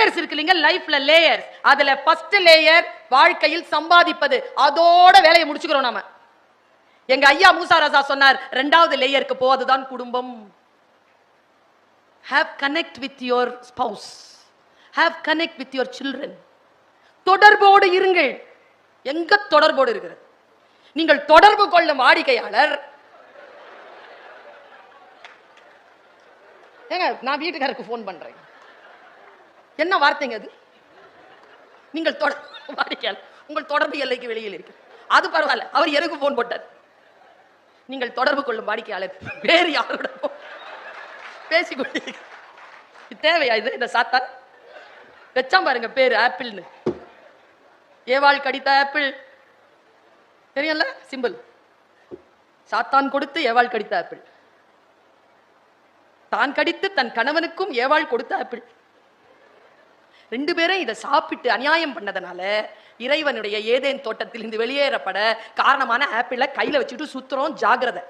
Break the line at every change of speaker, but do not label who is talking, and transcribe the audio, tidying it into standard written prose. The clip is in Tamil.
லேயர்ஸ் இருக்கு இல்லைங்க, லைஃப்ல லேயர்ஸ். அதுல ஃபர்ஸ்ட் லேயர் வாழ்க்கையில் சம்பாதிப்பது. அதோட வேலையை முடிச்சுக்கிறோம் நாம. எங்க ஐயா மூசா ரசா சொன்னார், இரண்டாவது லேயருக்கு போ, அதுதான் குடும்பம். Have connect with your spouse. Have connect with your children. தொடர்போடு இருங்கள். எங்க தொடர்போடு இருக்கிறது? நீங்கள் தொடர்பு கொள்ளும் வாடிக்கையாளர். ஏங்க, நான் வீட்டுக்காரருக்கு போன் பண்றேன், என்ன வார்த்தைங்க அது? நீங்கள் வாடிக்கையாளர், உங்கள் தொடர்பு எல்லைக்கு வெளியில் இருக்கு, அது பரவாயில்ல, அவர் எனக்கு போன் போட்டார். நீங்கள் தொடர்பு கொள்ளும் வாடிக்கையாளர் வேறு யாரோட பேசிக்கொண்டு தேவையா இது? இந்த சாத்தான் வச்சாம் பாருங்க பேரு ஆப்பிள்னு. ஏவாள் கடித்த ஆப்பிள் தெரியல, சிம்பிள். சாத்தான் கொடுத்து ஏவாள் கடித்த ஆப்பிள், தான் கடித்து தன் கணவனுக்கும் ஏவாள் கொடுத்த ஆப்பிள். ரெண்டு பேரும் இதை சாப்பிட்டு அநியாயம் பண்ணதுனால இறைவனுடைய ஏதேன் தோட்டத்தில் இருந்து வெளியேறப்பட காரணமான ஆப்பிளை கையில வச்சுட்டு சுத்துறோம். ஜாகிரதை.